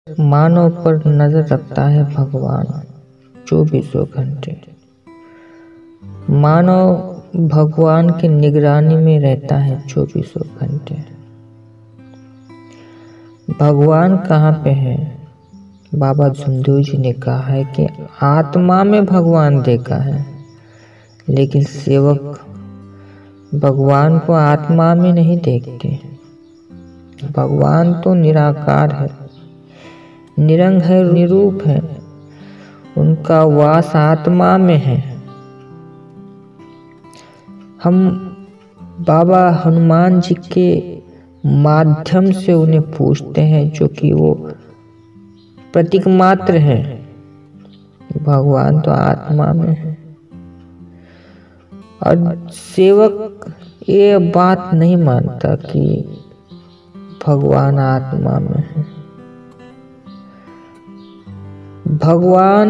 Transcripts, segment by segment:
मानव पर नजर रखता है भगवान 24 घंटे। मानव भगवान की निगरानी में रहता है 24 घंटे। भगवान कहाँ पे है? बाबा जुमदेव जी ने कहा है कि आत्मा में भगवान देखा है, लेकिन सेवक भगवान को आत्मा में नहीं देखते। भगवान तो निराकार है, निरंग है, निरूप है। उनका वास आत्मा में है। हम बाबा हनुमान जी के माध्यम से उन्हें पूछते हैं, जो कि वो प्रतीक मात्र है। भगवान तो आत्मा में है। और सेवक ये बात नहीं मानता कि भगवान आत्मा में है। भगवान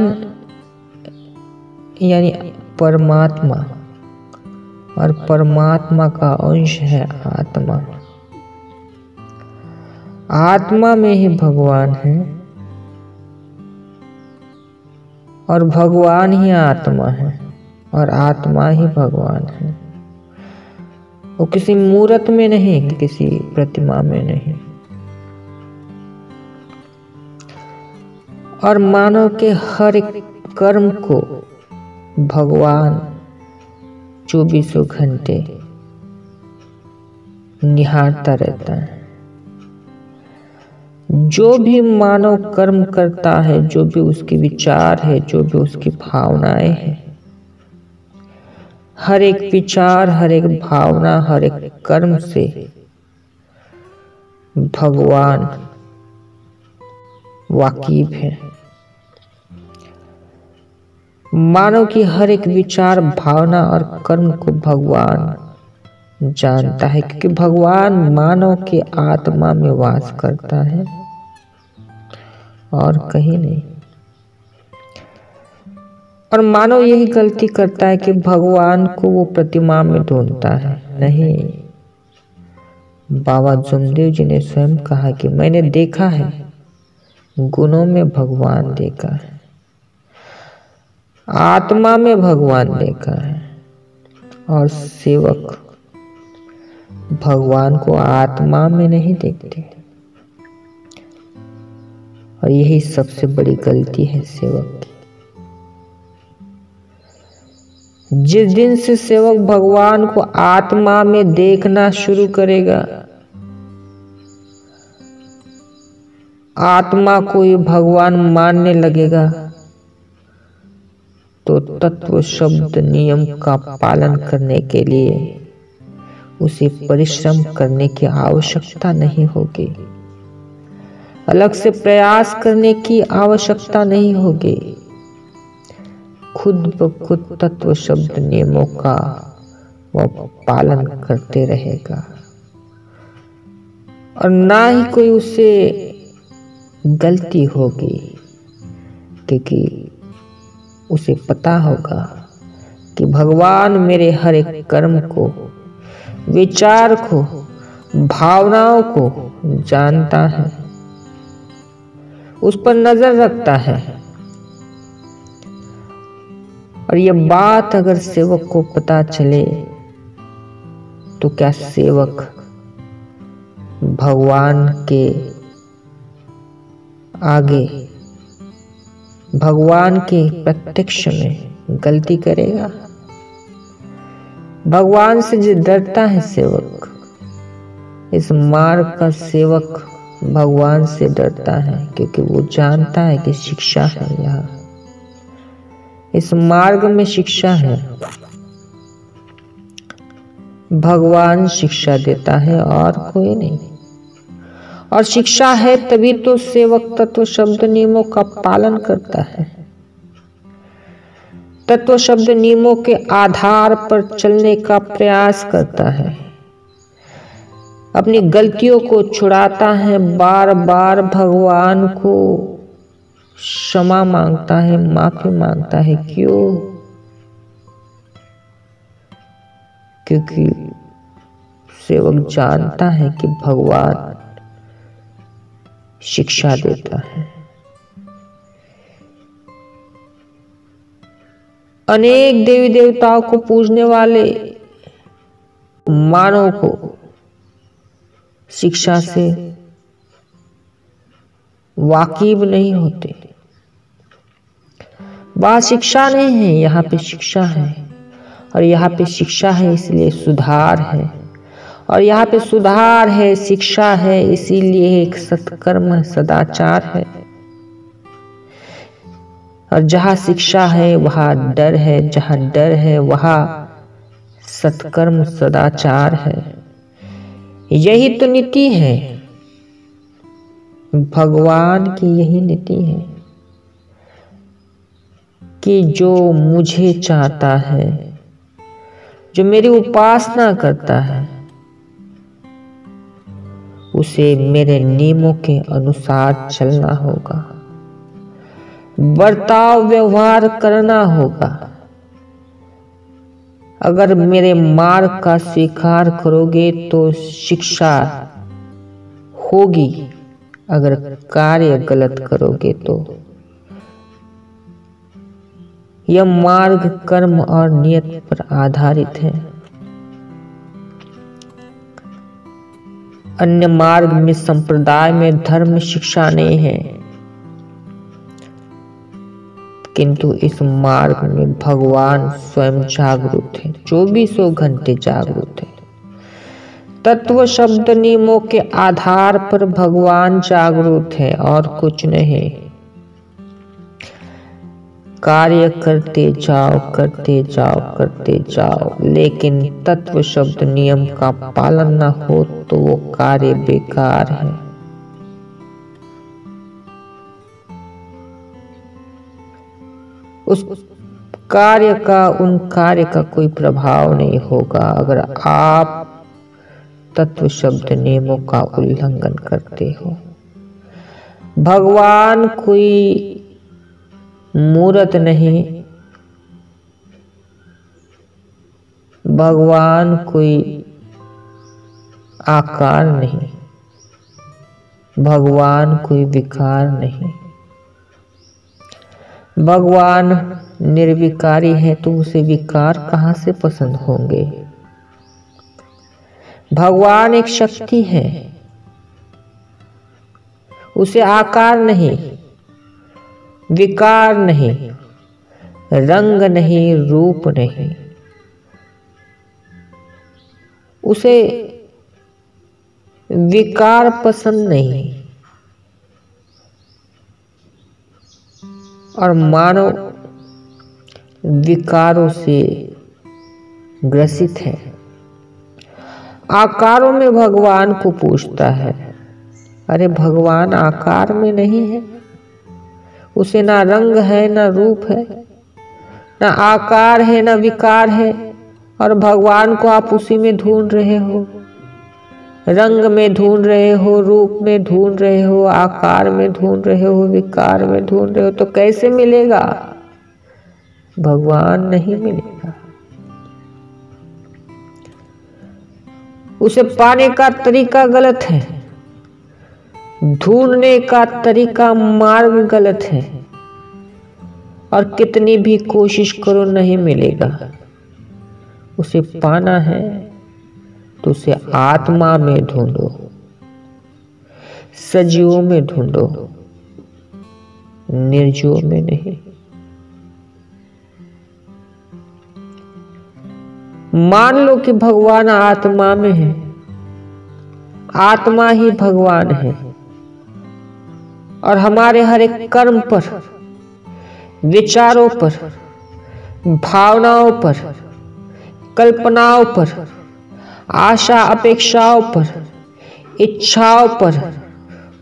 यानी परमात्मा, और परमात्मा का अंश है आत्मा। आत्मा में ही भगवान है और भगवान ही आत्मा है और आत्मा ही भगवान है। वो किसी मूर्त में नहीं, किसी प्रतिमा में नहीं। और मानव के हर एक कर्म को भगवान 24 घंटे निहारता रहता है। जो भी मानव कर्म करता है, जो भी उसके विचार है, जो भी उसकी भावनाएं हैं, हर एक विचार, हर एक भावना, हर एक कर्म से भगवान वाकिफ है। मानव की हर एक विचार, भावना और कर्म को भगवान जानता है, क्योंकि भगवान मानव के आत्मा में वास करता है और कहीं नहीं। और मानव यही गलती करता है कि भगवान को वो प्रतिमा में ढूंढता है। नहीं, बाबा जुमदेव जी ने स्वयं कहा कि मैंने देखा है, गुणों में भगवान देखा है, आत्मा में भगवान देखा है। और सेवक भगवान को आत्मा में नहीं देखते। और यही सबसे बड़ी गलती है सेवक की। जिस दिन से सेवक भगवान को आत्मा में देखना शुरू करेगा, आत्मा को ये भगवान मानने लगेगा, तो तत्व शब्द नियम का पालन करने के लिए उसे परिश्रम करने की आवश्यकता नहीं होगी। अलग से प्रयास करने की आवश्यकता नहीं होगी। खुद ब खुद तत्व शब्द नियमों का वह पालन करते रहेगा और ना ही कोई उसे गलती होगी, क्योंकि उसे पता होगा कि भगवान मेरे हर एक कर्म को, विचार को, भावनाओं को जानता है, उस पर नजर रखता है। और यह बात अगर सेवक को पता चले, तो क्या सेवक भगवान के आगे, भगवान के प्रत्यक्ष में गलती करेगा? भगवान से जो डरता है सेवक, इस मार्ग का सेवक भगवान से डरता है, क्योंकि वो जानता है कि शिक्षा है। यहाँ इस मार्ग में शिक्षा है। भगवान शिक्षा देता है और कोई नहीं। और शिक्षा है तभी तो सेवक तत्व शब्द नियमों का पालन करता है। तत्व शब्द नियमों के आधार पर चलने का प्रयास करता है। अपनी गलतियों को छुड़ाता है, बार बार भगवान को क्षमा मांगता है, माफी मांगता है। क्यों? क्योंकि सेवक जानता है कि भगवान शिक्षा देता है। अनेक देवी देवताओं को पूजने वाले मानव को शिक्षा से वाकिफ नहीं होते। बात शिक्षा नहीं है, यहाँ पे शिक्षा है, और यहाँ पे शिक्षा है इसलिए सुधार है, और यहाँ पे सुधार है, शिक्षा है, इसीलिए एक सत्कर्म है, सदाचार है। और जहाँ शिक्षा है वहाँ डर है, जहाँ डर है वहाँ सत्कर्म सदाचार है। यही तो नीति है, भगवान की यही नीति है कि जो मुझे चाहता है, जो मेरी उपासना करता है, उसे मेरे नियमों के अनुसार चलना होगा, बर्ताव व्यवहार करना होगा। अगर मेरे मार्ग का स्वीकार करोगे तो शिक्षा होगी, अगर कार्य गलत करोगे तो। यह मार्ग कर्म और नियत पर आधारित है। अन्य मार्ग में, संप्रदाय में धर्म शिक्षा नहीं है, किंतु इस मार्ग में भगवान स्वयं जागरूक है, 24 घंटे जागरूक है। तत्व शब्द नियमों के आधार पर भगवान जागरूक है और कुछ नहीं। कार्य करते जाओ, करते जाओ, करते जाओ, लेकिन तत्व शब्द नियम का पालन न हो तो वो कार्य बेकार है। उस कार्य का, उन कार्य का कोई प्रभाव नहीं होगा अगर आप तत्व शब्द नियमों का उल्लंघन करते हो। भगवान कोई मूर्त नहीं, भगवान कोई आकार नहीं, भगवान कोई विकार नहीं। भगवान निर्विकारी है तो उसे विकार कहाँ से पसंद होंगे। भगवान एक शक्ति है, उसे आकार नहीं, विकार नहीं, रंग नहीं, रूप नहीं, उसे विकार पसंद नहीं। और मानव विकारों से ग्रसित है। आकारों में भगवान को पूछता है, अरे भगवान आकार में नहीं है, उसे ना रंग है, ना रूप है, ना आकार है, ना विकार है, और भगवान को आप उसी में ढूंढ रहे हो, रंग में ढूंढ रहे हो, रूप में ढूंढ रहे हो, आकार में ढूंढ रहे हो, विकार में ढूंढ रहे हो, तो कैसे मिलेगा? भगवान नहीं मिलेगा। उसे पाने का तरीका गलत है, ढूंढने का तरीका, मार्ग गलत है, और कितनी भी कोशिश करो नहीं मिलेगा। उसे पाना है तो उसे आत्मा में ढूंढो, सजीवों में ढूंढो, निर्जीवों में नहीं। मान लो कि भगवान आत्मा में है, आत्मा ही भगवान है, और हमारे हर एक कर्म पर, विचारों पर, भावनाओं पर, कल्पनाओं पर, आशा अपेक्षाओं पर, इच्छाओं पर,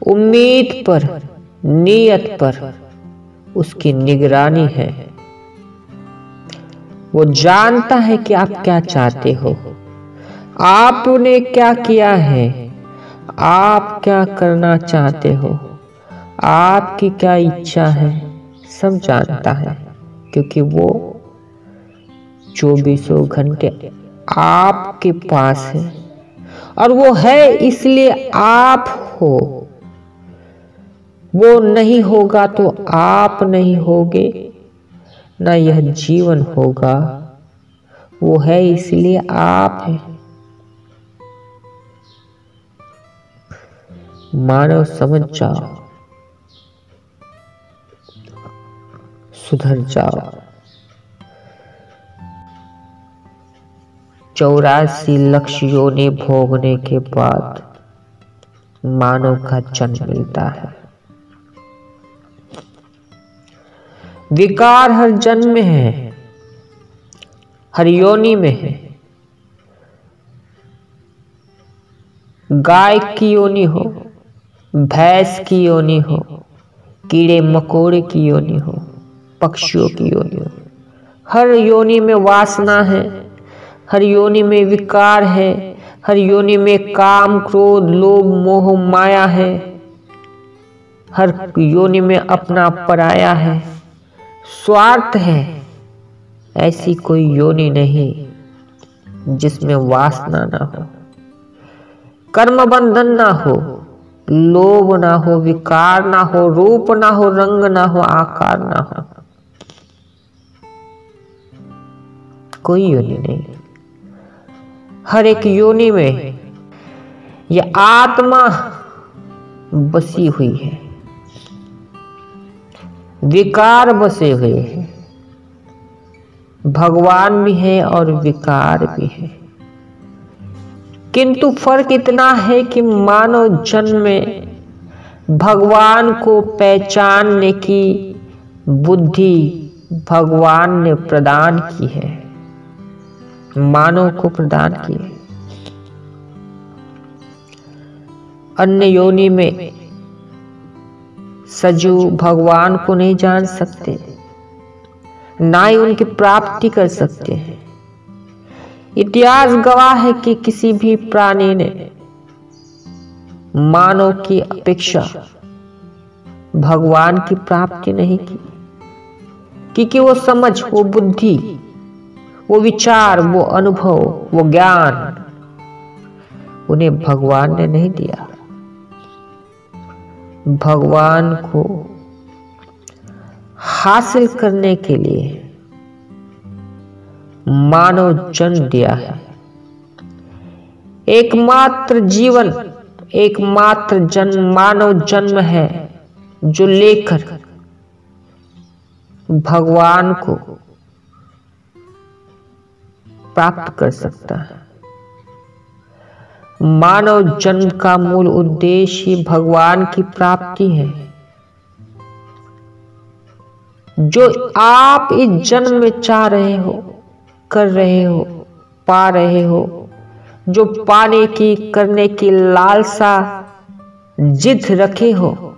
उम्मीद पर, नियत पर उसकी निगरानी है। वो जानता है कि आप क्या चाहते हो, आपने क्या किया है, आप क्या करना चाहते हो, आपकी क्या इच्छा है, सब जानता है, क्योंकि वो 24 घंटे आपके पास है, और वो है इसलिए आप हो। वो नहीं होगा तो आप नहीं होगे, ना यह जीवन होगा। वो है इसलिए आप हैं। मानव समझ जाओ, सुधर जाओ। 84 लाख योनि भोगने के बाद मानव का जन्म मिलता है। विकार हर जन्म में है, हर योनि में है। गाय की योनि हो, भैंस की योनि हो, कीड़े मकोड़े की योनि हो, पक्षियों की योनि हो, हर योनि में वासना है, हर योनि में विकार है, हर योनि में काम क्रोध लोभ मोह माया है, हर योनि में अपना पराया है, स्वार्थ है। ऐसी कोई योनि नहीं जिसमें वासना ना हो, कर्म बंधन ना हो, लोभ ना हो, विकार ना हो, रूप ना हो, रंग ना हो, आकार ना हो। कोई योनि नहीं। हर एक योनि में यह आत्मा बसी हुई है, विकार बसे हुए हैं। भगवान भी है और विकार भी है, किंतु फर्क इतना है कि मानव जन्म में भगवान को पहचानने की बुद्धि भगवान ने प्रदान की है, मानव को प्रदान की है। अन्य योनि में सजीव भगवान को नहीं जान सकते, ना ही उनकी प्राप्ति कर सकते हैं। इतिहास गवाह है कि किसी भी प्राणी ने मानव की अपेक्षा भगवान की प्राप्ति नहीं की, क्योंकि वो समझ, वो बुद्धि, वो विचार, वो अनुभव, वो ज्ञान उन्हें भगवान ने नहीं दिया। भगवान को हासिल करने के लिए मानव जन्म दिया है। एकमात्र जीवन, एकमात्र जन्म मानव जन्म है जो लेकर भगवान को प्राप्त कर सकता है। मानव जन्म का मूल उद्देश्य ही भगवान की प्राप्ति है। जो आप इस जन्म में चाह रहे हो, कर रहे हो, पा रहे हो, जो पाने की, करने की लालसा जिद रखे हो,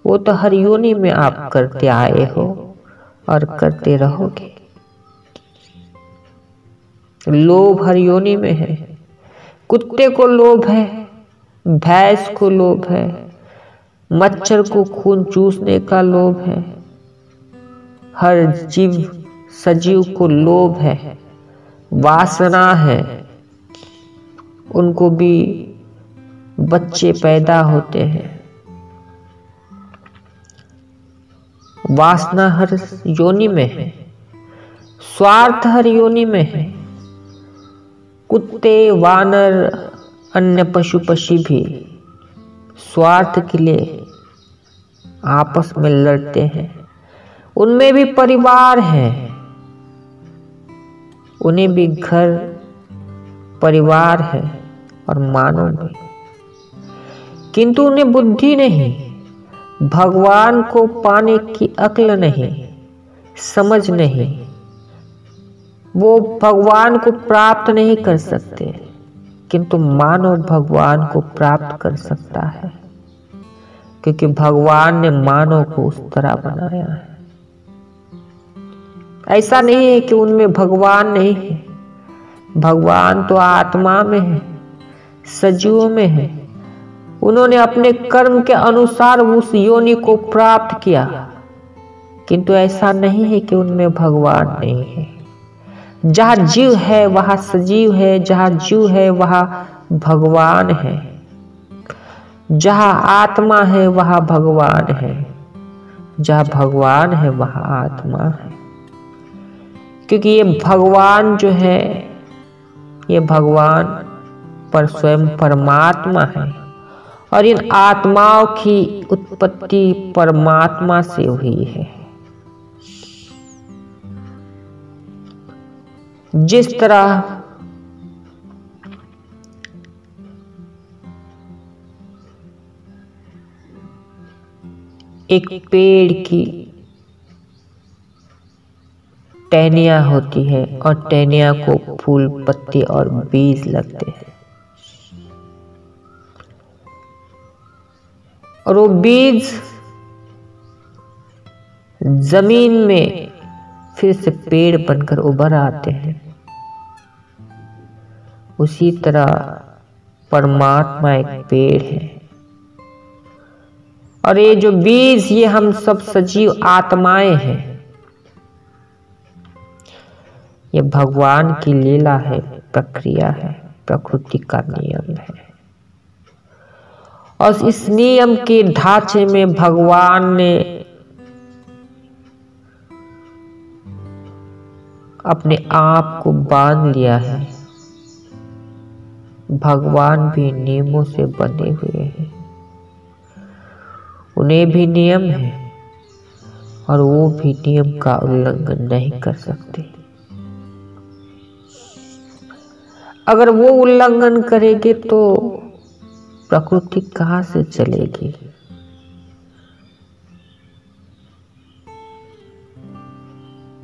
वो तो हर योनि में आप करते आए हो और करते रहोगे। लोभ हर योनि में है। कुत्ते को लोभ है, भैंस को लोभ है, मच्छर को खून चूसने का लोभ है, हर जीव सजीव को लोभ है, वासना है। उनको भी बच्चे पैदा होते हैं। वासना हर योनि में है, स्वार्थ हर योनि में है। कुत्ते, वानर, अन्य पशु पक्षी भी स्वार्थ के लिए आपस में लड़ते हैं। उनमें भी परिवार है, उन्हें भी घर परिवार है और मानव भी, किंतु उन्हें बुद्धि नहीं, भगवान को पाने की अक्ल नहीं, समझ नहीं। वो भगवान को प्राप्त नहीं कर सकते, किंतु मानव भगवान को प्राप्त कर सकता है, क्योंकि भगवान ने मानव को उस तरह बनाया है। ऐसा नहीं है कि उनमें भगवान नहीं है। भगवान तो आत्मा में है, सजीवों में है। उन्होंने अपने कर्म के अनुसार उस योनि को प्राप्त किया, किंतु ऐसा नहीं है कि उनमें भगवान नहीं है। जहाँ जीव है वहाँ सजीव है, जहाँ जीव है वहाँ भगवान है। जहाँ आत्मा है वहाँ भगवान है, जहाँ भगवान है वहाँ आत्मा है। क्योंकि ये भगवान जो है, ये भगवान पर स्वयं परमात्मा है और इन आत्माओं की उत्पत्ति परमात्मा से हुई है। जिस तरह एक पेड़ की टहनियाँ होती है और टहनियाँ को फूल, पत्ती और बीज लगते हैं, और वो बीज जमीन में फिर से पेड़ बनकर उभर आते हैं। उसी तरह परमात्मा एक पेड़ है और ये जो बीज, ये हम सब सजीव आत्माएं हैं। ये भगवान की लीला है, प्रक्रिया है, प्रकृति का नियम है। और इस नियम के ढांचे में भगवान ने अपने आप को बांध लिया है। भगवान भी नियमों से बने हुए हैं, उन्हें भी नियम है और वो भी नियम का उल्लंघन नहीं कर सकते। अगर वो उल्लंघन करेंगे तो प्रकृति कहाँ से चलेगी?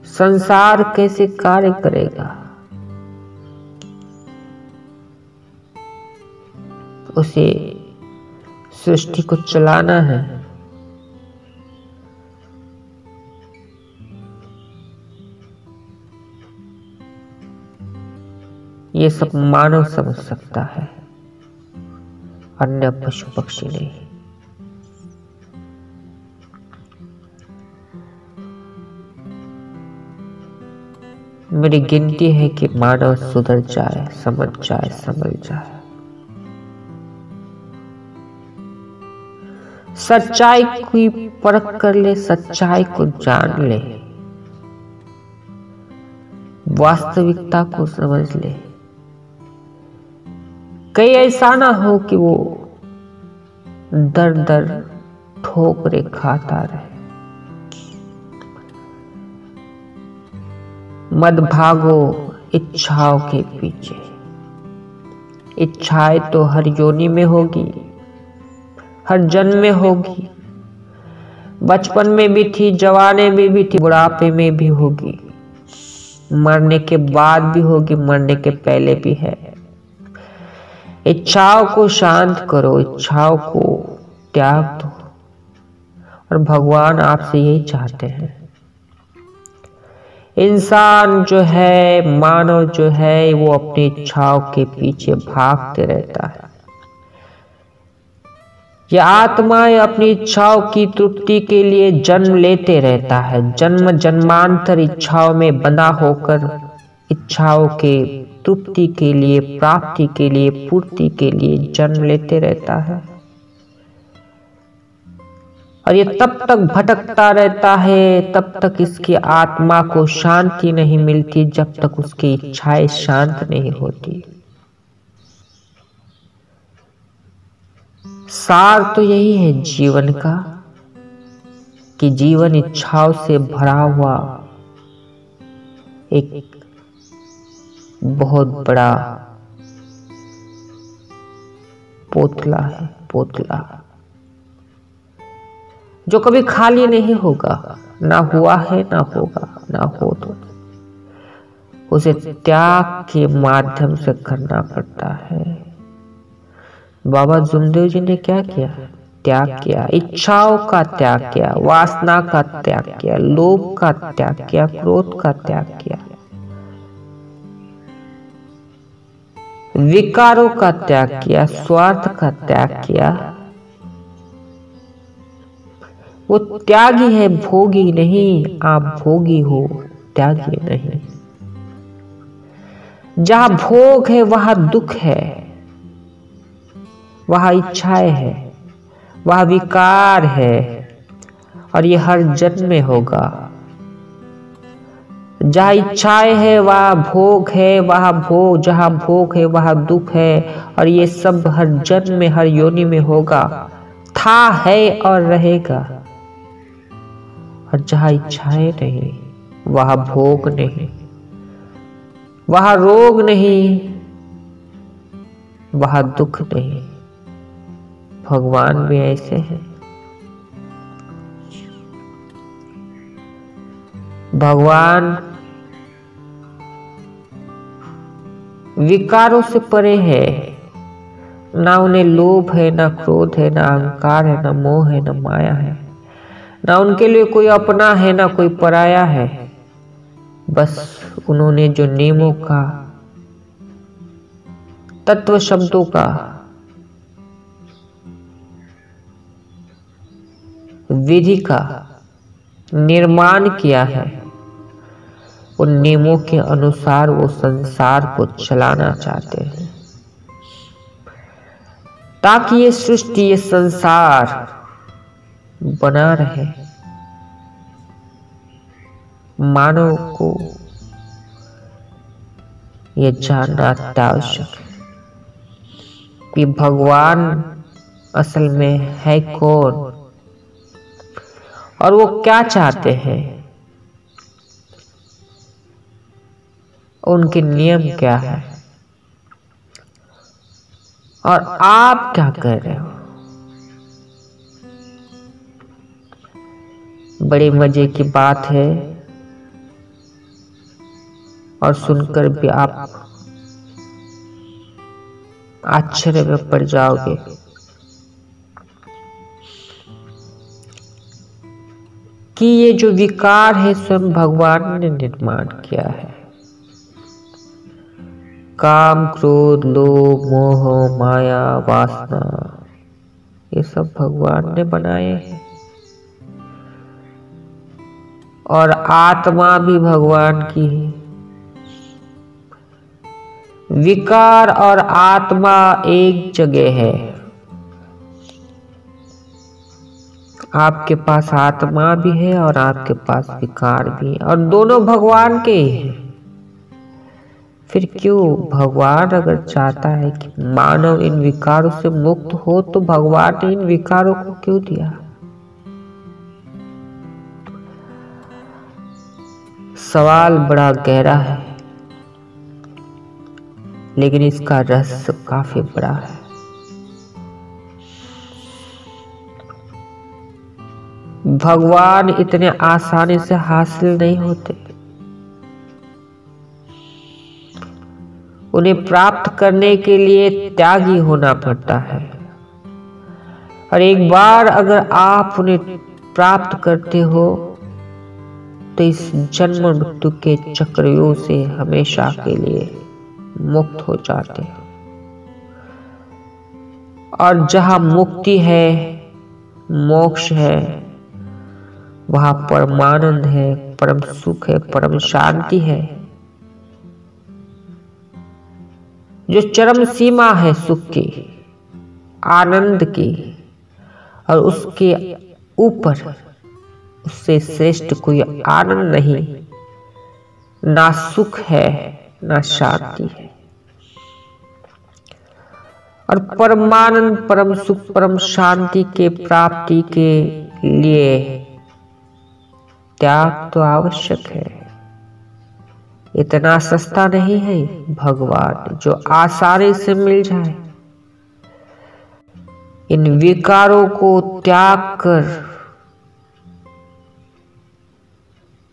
संसार कैसे कार्य करेगा? उसे सृष्टि को चलाना है। ये सब मानव समझ सकता है, अन्य पशु पक्षी नहीं। मेरी गिनती है कि मानव सुधर जाए, समझ जाए, संभल जाए, सच्चाई की परख कर ले, सच्चाई को जान ले, वास्तविकता को समझ ले। कहीं ऐसा ना हो कि वो दर दर ठोकरे खाता रहे। मत भागो इच्छाओं के पीछे। इच्छाएं तो हर योनि में होगी, हर जन्म में होगी। बचपन में भी थी, जवानी में भी थी, बुढ़ापे में भी होगी, मरने के बाद भी होगी, मरने के पहले भी है। इच्छाओं को शांत करो, इच्छाओं को त्याग दो। और भगवान आपसे यही चाहते हैं। इंसान जो है, मानव जो है, वो अपनी इच्छाओं के पीछे भागते रहता है। यह आत्माएं अपनी इच्छाओं की तृप्ति के लिए जन्म लेते रहता है। जन्म जन्मांतर इच्छाओं में बंधा होकर इच्छाओं के तृप्ति के लिए, प्राप्ति के लिए, पूर्ति के लिए जन्म लेते रहता है। और ये तब तक भटकता रहता है, तब तक इसकी आत्मा को शांति नहीं मिलती, जब तक उसकी इच्छाएं शांत नहीं होती। सार तो यही है जीवन का कि जीवन इच्छाओं से भरा हुआ एक बहुत बड़ा पोतला है, पोतला जो कभी खाली नहीं होगा। ना हुआ है, ना होगा, ना हो तो उसे त्याग के माध्यम से करना पड़ता है। बाबा जुमदेव जी ने क्या किया? त्याग किया, इच्छाओं का त्याग किया, वासना का त्याग किया, लोभ का त्याग किया, क्रोध का त्याग किया, विकारों का त्याग किया, स्वार्थ का त्याग किया। वो त्यागी है, भोगी नहीं। आप भोगी हो, त्यागी नहीं। जहां भोग है वहां दुख है, वहां इच्छाएं है, वह विकार है और ये हर जन्म में होगा। जहाँ इच्छाएं है वहाँ भोग है, वहाँ भोग, जहाँ भोग है वहाँ दुख है, और ये सब हर जन्म में, हर योनि में होगा, था, है और रहेगा। और जहाँ इच्छाएं नहीं वहाँ भोग नहीं, वहाँ रोग नहीं, वहाँ दुख नहीं। भगवान भी ऐसे हैं। भगवान विकारों से परे है। ना उन्हें लोभ है, ना क्रोध है, ना अहंकार है, ना मोह है, ना माया है। ना उनके लिए कोई अपना है, ना कोई पराया है। बस उन्होंने जो नियमों का, तत्व शब्दों का, विधि का निर्माण किया है, उन नियमों के अनुसार वो संसार को चलाना चाहते हैं, ताकि ये सृष्टि, ये संसार बना रहे। मानव को ये जानना अत्यावश्यक है कि भगवान असल में है कौन और वो क्या चाहते हैं, उनके नियम क्या है, और आप क्या कर रहे हो। बड़ी मजे की बात है और सुनकर भी आप आश्चर्य में पड़ जाओगे कि ये जो विकार है स्वयं भगवान ने निर्माण किया है। काम, क्रोध, लोभ, मोह, माया, वासना, ये सब भगवान ने बनाए हैं। और आत्मा भी भगवान की है। विकार और आत्मा एक जगह है। आपके पास आत्मा भी है और आपके पास विकार भी है, और दोनों भगवान के ही हैं। फिर क्यों भगवान अगर चाहता है कि मानव इन विकारों से मुक्त हो, तो भगवान ने इन विकारों को क्यों दिया? सवाल बड़ा गहरा है, लेकिन इसका रहस्य काफी बड़ा है। भगवान इतने आसानी से हासिल नहीं होते। उन्हें प्राप्त करने के लिए त्यागी होना पड़ता है, और एक बार अगर आप उन्हें प्राप्त करते हो तो इस जन्म मृत्यु के चक्रव्यूह से हमेशा के लिए मुक्त हो जाते हैं। और जहां मुक्ति है, मोक्ष है, वहां परमानंद है, परम सुख है, परम शांति है, जो चरम सीमा है सुख की, आनंद की, और उसके ऊपर, उससे श्रेष्ठ कोई आनंद नहीं, ना सुख है ना शांति है। और परमानंद, परम सुख, परम शांति के प्राप्ति के लिए त्याग तो आवश्यक है। इतना सस्ता नहीं है भगवान जो आसानी से मिल जाए। इन विकारों को त्याग कर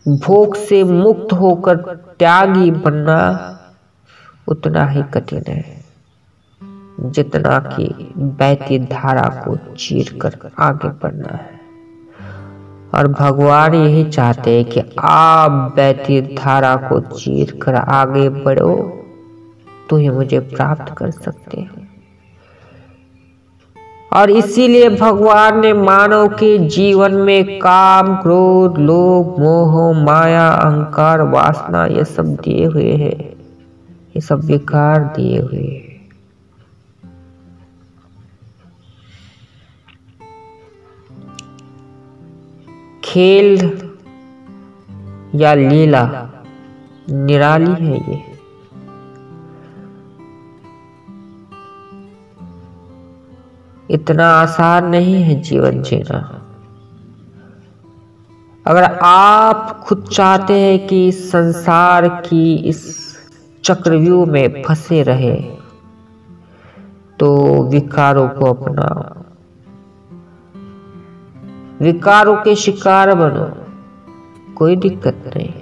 भोग से मुक्त होकर त्यागी बनना उतना ही कठिन है जितना कि बहती धारा को चीर कर आगे बढ़ना है। और भगवान यही चाहते हैं कि आप बहती धारा को चीर कर आगे बढ़ो तो ही मुझे प्राप्त कर सकते हैं। और इसीलिए भगवान ने मानव के जीवन में काम, क्रोध, लोभ, मोह, माया, अहंकार, वासना ये सब दिए हुए हैं, ये सब विकार दिए हुए हैं। खेल या लीला निराली है ये। इतना आसान नहीं है जीवन जीना। अगर आप खुद चाहते हैं कि संसार की इस चक्रव्यूह में फंसे रहे तो विकारों को अपनाओ, विकारों के शिकार बनो, कोई दिक्कत नहीं।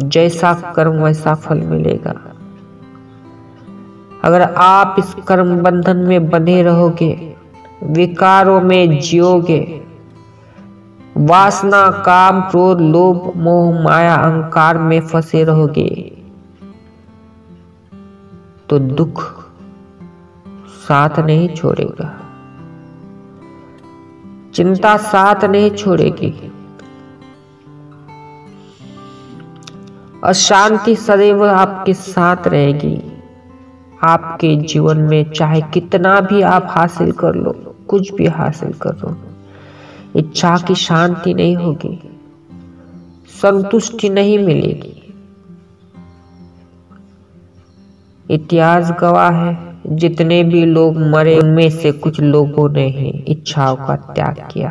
जैसा कर्म वैसा फल मिलेगा। अगर आप इस कर्म बंधन में बने रहोगे, विकारों में जियोगे, वासना, काम, क्रोध, लोभ, मोह, माया, अहंकार में फंसे रहोगे, तो दुख साथ नहीं छोड़ेगा, चिंता साथ नहीं छोड़ेगी, अशांति सदैव आपके साथ रहेगी। आपके जीवन में चाहे कितना भी आप हासिल कर लो, कुछ भी हासिल कर लो, इच्छा की शांति नहीं होगी, संतुष्टि नहीं मिलेगी। इतिहास गवाह है, जितने भी लोग मरे उनमें से कुछ लोगों ने ही इच्छाओं का त्याग किया।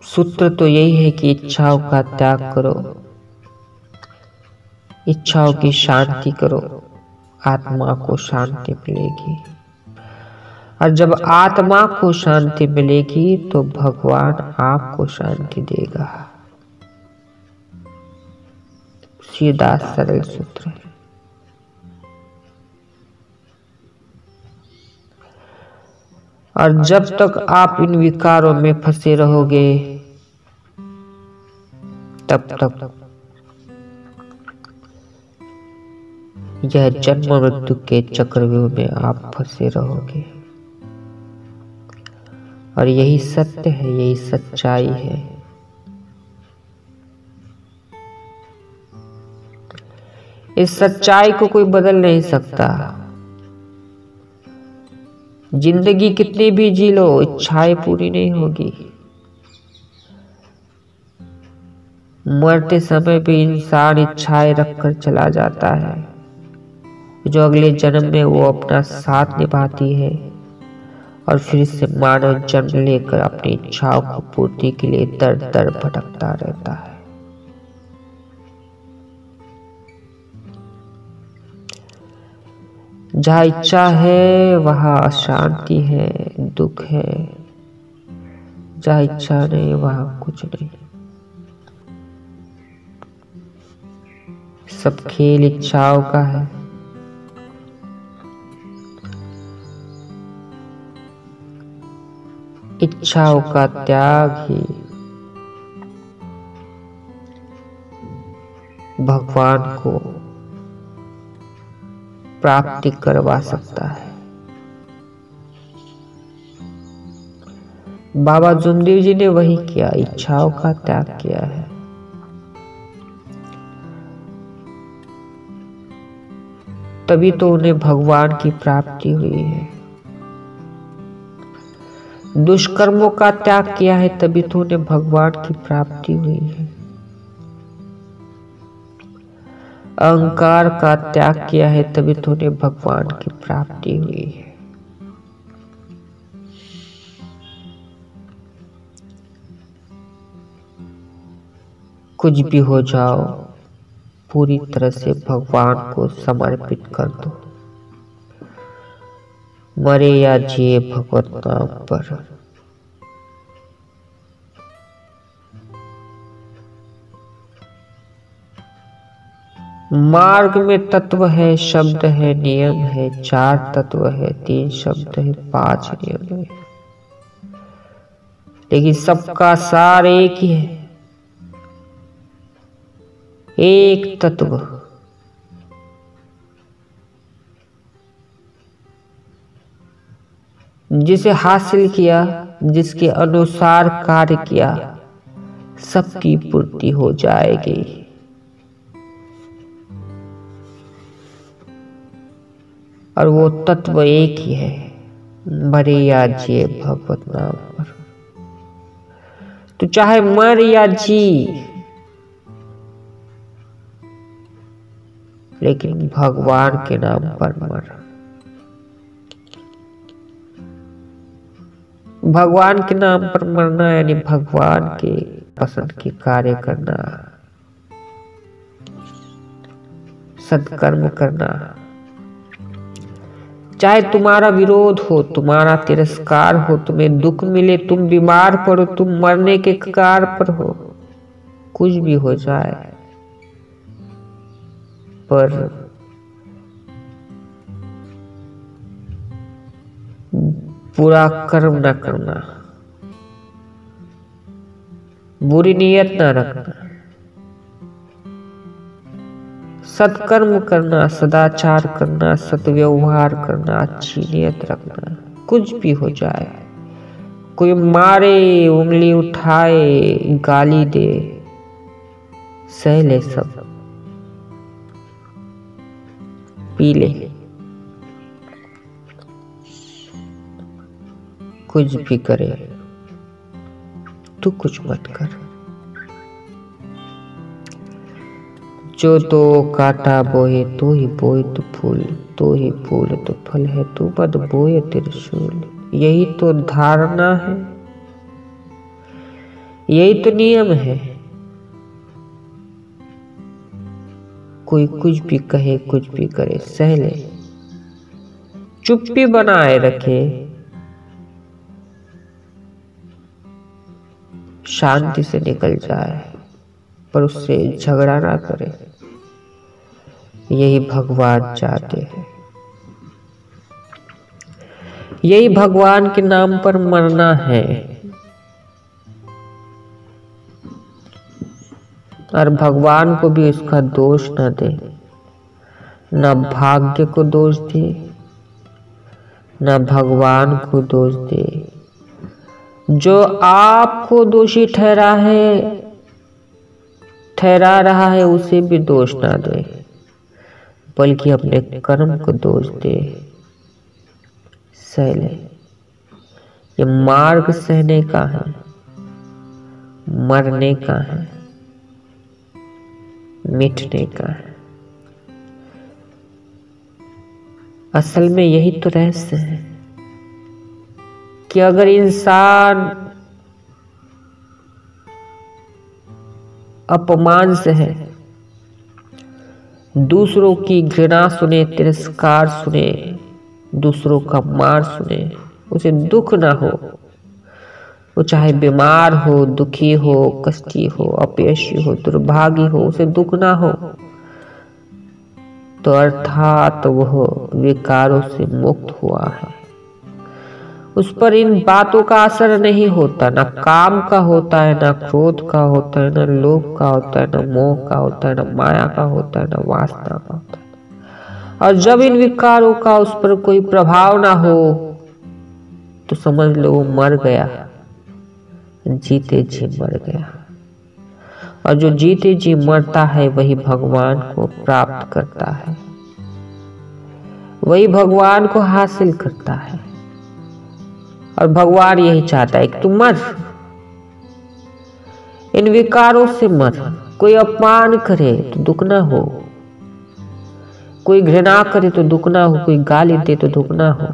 सूत्र तो यही है कि इच्छाओं का त्याग करो, इच्छाओं की शांति करो, आत्मा को शांति मिलेगी। और जब आत्मा को शांति मिलेगी तो भगवान आपको शांति देगा। सीधा सरल सूत्र है। और जब तक आप इन विकारों में फंसे रहोगे तब तक यह जन्म मृत्यु के चक्रव्यूह में आप फंसे रहोगे। और यही सत्य है, यही सच्चाई है। इस सच्चाई को कोई बदल नहीं सकता। जिंदगी कितनी भी जी लो, इच्छाएं पूरी नहीं होगी। मरते समय भी इंसान इच्छाएं रखकर चला जाता है, जो अगले जन्म में वो अपना साथ निभाती है और फिर से मानव जन्म लेकर अपनी इच्छाओं को पूर्ति के लिए दर दर भटकता रहता है। जहाँ इच्छा है वहाँ अशांति है, दुख है। जहाँ इच्छा नहीं वहाँ कुछ नहीं। सब खेल इच्छाओं का है। इच्छाओं का त्याग ही भगवान को प्राप्ति करवा सकता है। बाबा जुमदेव जी ने वही किया, इच्छाओं का त्याग किया है। तभी तो उन्हें भगवान की प्राप्ति हुई है। दुष्कर्मों का त्याग किया है, तभी तो उन्हें भगवान की प्राप्ति हुई है। अहंकार का त्याग किया है, तभी तो उन्हें भगवान की प्राप्ति हुई है। कुछ भी हो जाओ, पूरी तरह से भगवान को समर्पित कर दो। मरे या जिए भगवत नाम पर। मार्ग में तत्व है, शब्द है, नियम है, 4 तत्व है, 3 शब्द है, 5 नियम है, लेकिन सबका सार एक ही है, एक तत्व। जिसे हासिल किया, जिसके अनुसार कार्य किया, सबकी पूर्ति हो जाएगी। और वो तत्व एक ही है, मरे या जिए भगवत नाम पर। तो चाहे मर या जी, लेकिन भगवान के नाम पर मर। भगवान के नाम पर मरना यानी भगवान के पसंद के कार्य करना, सत्कर्म करना। चाहे तुम्हारा विरोध हो, तुम्हारा तिरस्कार हो, तुम्हें दुख मिले, तुम बीमार पड़ो, तुम मरने के कगार पर हो, कुछ भी हो जाए, पर बुरा कर्म न करना, बुरी नीयत न रखना, सत्कर्म करना, सदाचार करना, सत्व्यवहार करना, अच्छी नीयत रखना। कुछ भी हो जाए, कोई मारे, उंगली उठाए, गाली दे, सह ले सब, पी ले, कुछ भी करे, तू कुछ मत कर। जो तो काटा बोए तो ही बोए तो फूल, तो ही फूल तो फल है, तू मत बोए त्रिशूल। यही तो धारणा है, यही तो नियम है। कोई कुछ भी कहे, कुछ भी करे, सह ले, चुप्पी बनाए रखे, शांति से निकल जाए, पर उससे झगड़ा ना करे। यही भगवान चाहते हैं, यही भगवान के नाम पर मरना है। और भगवान को भी उसका दोष न दे, न भाग्य को दोष दे, न भगवान को दोष दे। जो आपको दोषी ठहरा रहा है, उसे भी दोष ना दे, बल्कि अपने कर्म को दोष दे। सह ले, ये मार्ग सहने का है, मरने का है, मिटने का है। असल में यही तो रहस्य है कि अगर इंसान अपमान से है, दूसरों की घृणा सुने, तिरस्कार सुने, दूसरों का मार सुने, उसे दुख ना हो, वो चाहे बीमार हो, दुखी हो, कष्टी हो, अपयशी हो, दुर्भागी हो, उसे दुख ना हो, तो अर्थात वह विकारों से मुक्त हुआ है। उस पर इन बातों का असर नहीं होता, ना काम का होता है, ना क्रोध का होता है, ना लोभ का होता है, ना मोह का होता है, ना माया का होता है, ना वासना का होता है। और जब इन विकारों का उस पर कोई प्रभाव ना हो, तो समझ लो वो मर गया, जीते जी मर गया। और जो जीते जी मरता है, वही भगवान को प्राप्त करता है, वही भगवान को हासिल करता है। और भगवान यही चाहता है कि तुम मर, इन विकारों से मर। कोई अपमान करे तो दुख ना हो, कोई घृणा करे तो दुख ना हो, कोई गाली दे तो दुख ना हो।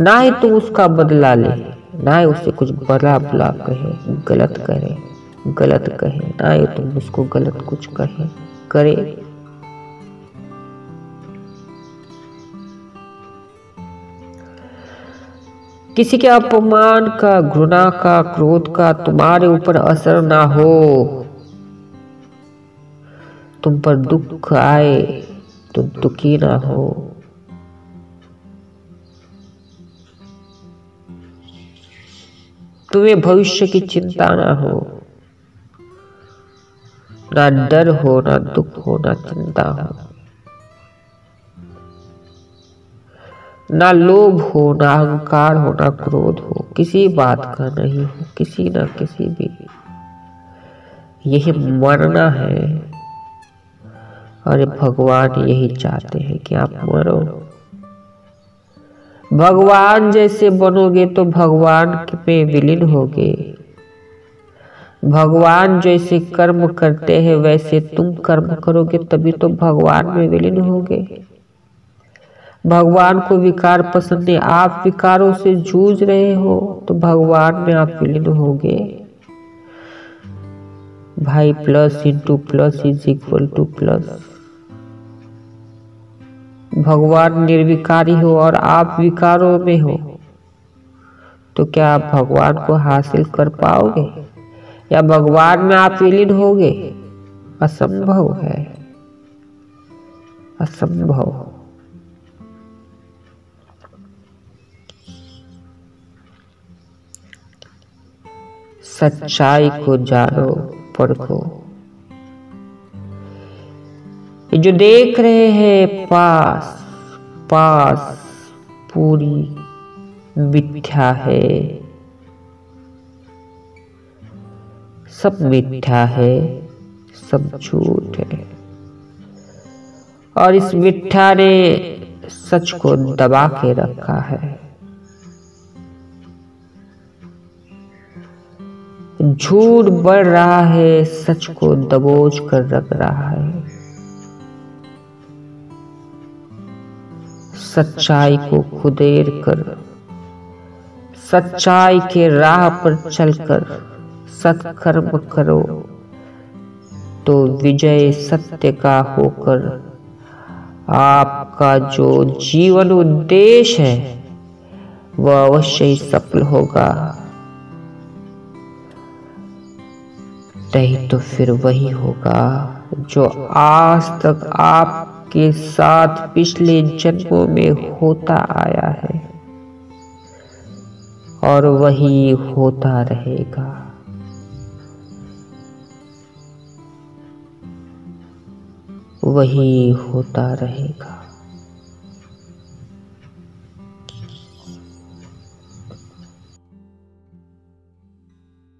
ना ही तुम उसका बदला ले, ना ही उससे कुछ बुरा बुला कहे, गलत कहे, ना ही तुम उसको गलत कुछ कहे करे। किसी के अपमान का, घृणा का, क्रोध का तुम्हारे ऊपर असर ना हो, तुम पर दुख आए तो दुखी ना हो। तुम्हें भविष्य की चिंता ना हो, ना डर हो, ना दुख हो, ना चिंता हो, ना लोभ हो, ना अहंकार हो, ना क्रोध हो, किसी बात का नहीं हो, किसी ना किसी भी। यही मरना है, और भगवान यही चाहते हैं कि आप मरो। भगवान जैसे बनोगे तो भगवान में विलीन होगे। भगवान जैसे कर्म करते हैं वैसे तुम कर्म करोगे, तभी तो भगवान में विलीन होगे। भगवान को विकार पसंद है, आप विकारों से जूझ रहे हो तो भगवान में आप विलीन होगे। भाई plus into plus is equal two plus. भगवान निर्विकारी हो और आप विकारों में हो, तो क्या आप भगवान को हासिल कर पाओगे या भगवान में आप विलीन होगे? असंभव है, असंभव। सच्चाई को जानो, परखो। ये जो देख रहे हैं पास पास पूरी मिथ्या है, सब मिथ्या है, सब झूठ है। और इस मिथ्या ने सच को दबा के रखा है। झूठ बढ़ रहा है, सच को दबोच कर रख रहा है। सच्चाई को खुदेर कर, सच्चाई के राह पर चलकर सत्कर्म करो तो विजय सत्य का होकर आपका जो जीवन उद्देश्य है वह अवश्य ही सफल होगा। नहीं तो फिर वही होगा जो आज तक आपके साथ पिछले जन्मों में होता आया है और वही होता रहेगा। वही होता रहेगा।